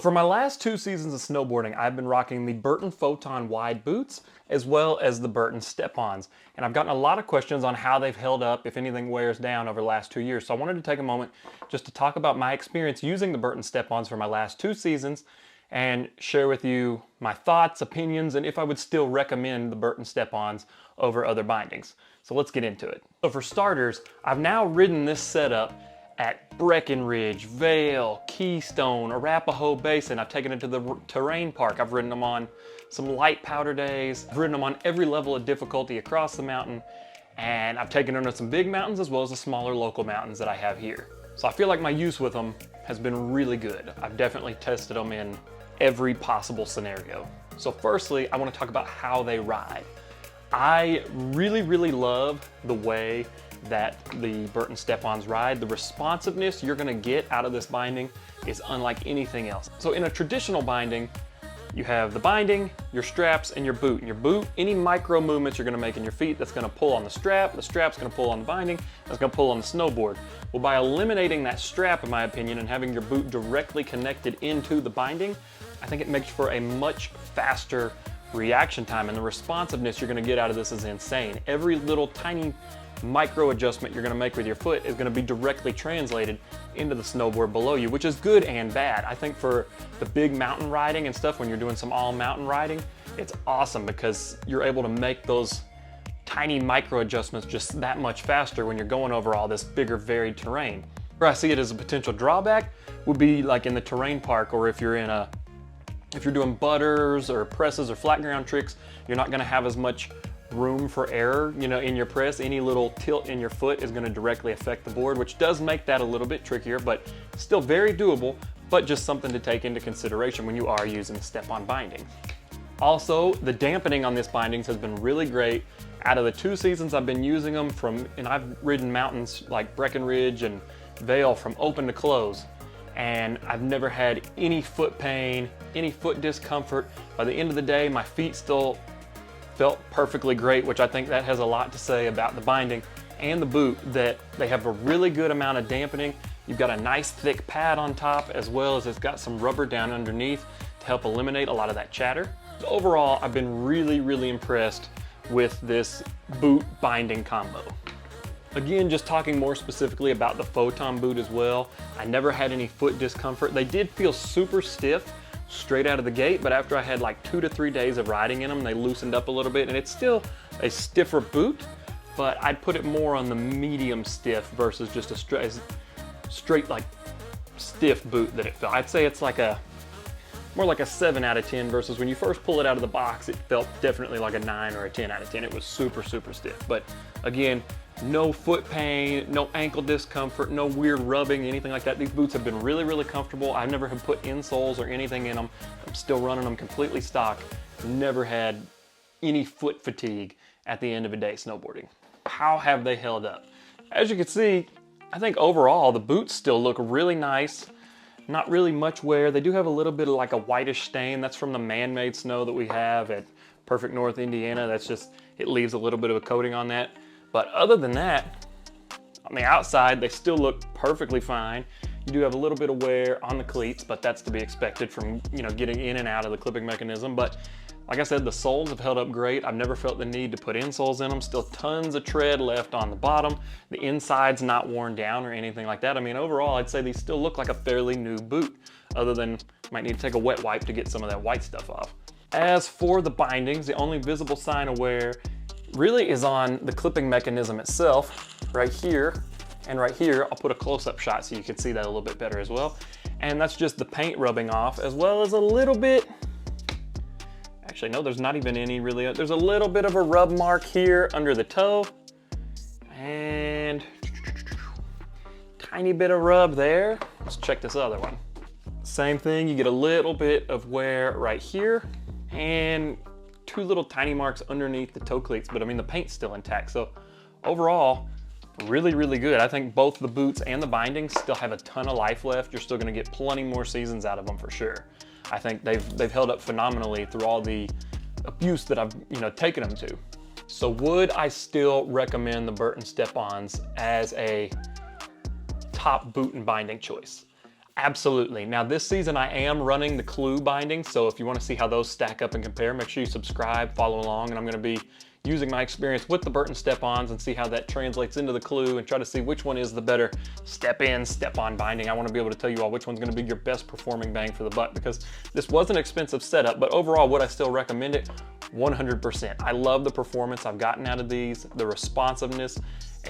For my last 2 seasons of snowboarding, I've been rocking the Burton Photon wide boots as well as the Burton Step-Ons. And I've gotten a lot of questions on how they've held up, if anything wears down over the last 2 years. So I wanted to take a moment just to talk about my experience using the Burton Step-Ons for my last 2 seasons and share with you my thoughts, opinions, and if I would still recommend the Burton Step-Ons over other bindings. So let's get into it. So for starters, I've now ridden this setup at Breckenridge, Vail, Keystone, Arapahoe Basin. I've taken it to the terrain park. I've ridden them on some light powder days. I've ridden them on every level of difficulty across the mountain. And I've taken them to some big mountains as well as the smaller local mountains that I have here. So I feel like my use with them has been really good. I've definitely tested them in every possible scenario. So firstly, I want to talk about how they ride. I really love the way that the Burton Step-Ons ride. The responsiveness you're gonna get out of this binding is unlike anything else. So in a traditional binding, you have the binding, your straps, and your boot. And your boot, any micro movements you're gonna make in your feet, that's gonna pull on the strap's gonna pull on the binding, that's gonna pull on the snowboard. Well, by eliminating that strap, in my opinion, and having your boot directly connected into the binding, I think it makes for a much faster reaction time, and the responsiveness you're gonna get out of this is insane. Every little tiny micro adjustment you're gonna make with your foot is gonna be directly translated into the snowboard below you, which is good and bad. I think for the big mountain riding and stuff, when you're doing some all mountain riding, it's awesome because you're able to make those tiny micro adjustments just that much faster when you're going over all this bigger varied terrain. Where I see it as a potential drawback would be like in the terrain park, or if you're doing butters or presses or flat ground tricks, you're not gonna have as much room for error, in your press. Any little tilt in your foot is gonna directly affect the board, which does make that a little bit trickier, but still very doable, but just something to take into consideration when you are using the step-on binding. Also, the dampening on this bindings has been really great. Out of the 2 seasons I've been using them and I've ridden mountains like Breckenridge and Vail from open to close, and I've never had any foot pain, any foot discomfort. By the end of the day, my feet still felt perfectly great, which I think that has a lot to say about the binding and the boot, that they have a really good amount of dampening. You've got a nice thick pad on top, as well as it's got some rubber down underneath to help eliminate a lot of that chatter. So overall, I've been really impressed with this boot binding combo. Again, just talking more specifically about the Photon boot as well, I never had any foot discomfort. They did feel super stiff straight out of the gate, but after I had like 2 to 3 days of riding in them, they loosened up a little bit, and it's still a stiffer boot, but I'd put it more on the medium stiff versus just a straight like stiff boot that it felt. I'd say it's like more like a 7 out of 10 versus when you first pull it out of the box, it felt definitely like a 9 or a 10 out of 10. It was super stiff. But again, no foot pain, no ankle discomfort, no weird rubbing, anything like that. These boots have been really comfortable. I've never have put insoles or anything in them. I'm still running them completely stock. Never had any foot fatigue at the end of a day snowboarding. How have they held up? As you can see, I think overall the boots still look really nice. Not really much wear. They do have a little bit of like a whitish stain. That's from the man-made snow that we have at Perfect North, Indiana. That's just, it leaves a little bit of a coating on that. But other than that, on the outside, they still look perfectly fine. You do have a little bit of wear on the cleats, but that's to be expected from, getting in and out of the clipping mechanism. But like I said, the soles have held up great. I've never felt the need to put insoles in them. Still tons of tread left on the bottom. The inside's not worn down or anything like that. I mean, overall, I'd say these still look like a fairly new boot, other than might need to take a wet wipe to get some of that white stuff off. As for the bindings, the only visible sign of wear really is on the clipping mechanism itself, right here and right here. I'll put a close-up shot so you can see that a little bit better as well. And that's just the paint rubbing off, as well as a little bit, actually no, there's not even any really, there's a little bit of a rub mark here under the toe, and tiny bit of rub there. Let's check this other one. Same thing, you get a little bit of wear right here, and 2 little tiny marks underneath the toe cleats, but I mean the paint's still intact. So overall, really good. I think both the boots and the bindings still have a ton of life left. You're still gonna get plenty more seasons out of them for sure. I think they've held up phenomenally through all the abuse that I've taken them to. So would I still recommend the Burton Step-Ons as a top boot and binding choice? Absolutely. Now this season I am running the Clue binding, so if you want to see how those stack up and compare, make sure you subscribe, follow along, and I'm going to be using my experience with the Burton Step-Ons and see how that translates into the Clue and try to see which one is the better step-in, step-on binding. I want to be able to tell you all which one's going to be your best performing bang for the buck, because this was an expensive setup, but overall would I still recommend it? 100%. I love the performance I've gotten out of these. The responsiveness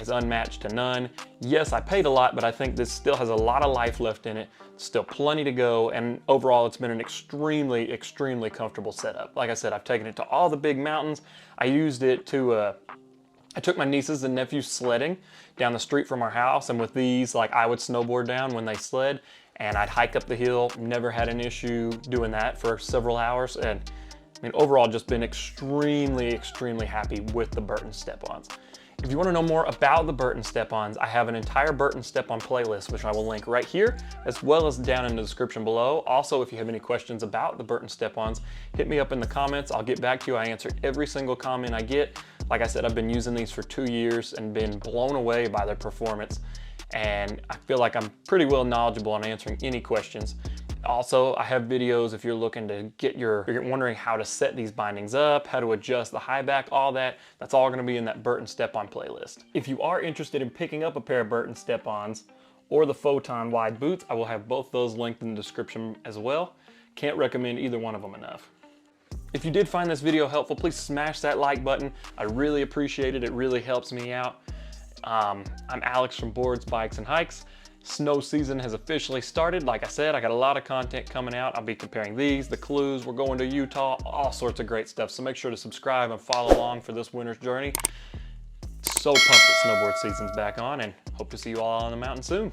is unmatched to none. Yes, I paid a lot, but I think this still has a lot of life left in it. Still plenty to go, and overall it's been an extremely, extremely comfortable setup. Like I said, I've taken it to all the big mountains. I used it to, I took my nieces and nephews sledding down the street from our house, and with these, like, I would snowboard down when they sled, and I'd hike up the hill. Never had an issue doing that for several hours, and I mean, overall just been extremely, extremely happy with the Burton Step-Ons. If you want to know more about the Burton Step-Ons, I have an entire Burton Step-On playlist, which I will link right here, as well as down in the description below. Also, if you have any questions about the Burton Step-Ons, hit me up in the comments. I'll get back to you. I answer every single comment I get. Like I said, I've been using these for 2 years and been blown away by their performance. And I feel like I'm pretty well knowledgeable on answering any questions. Also, I have videos if you're looking to you're wondering how to set these bindings up, how to adjust the high back, all that. That's all going to be in that Burton Step-On playlist. If you are interested in picking up a pair of Burton Step-Ons or the Photon wide boots, I will have both those linked in the description as well. Can't recommend either one of them enough. If you did find this video helpful, please smash that like button. I really appreciate it. It really helps me out. I'm Alex from Boards, Bikes, and Hikes. Snow season has officially started. Like I said, I got a lot of content coming out. I'll be comparing these, the Clues, we're going to Utah, all sorts of great stuff. So make sure to subscribe and follow along for this winter's journey. So pumped that snowboard season's back on, and hope to see you all on the mountain soon.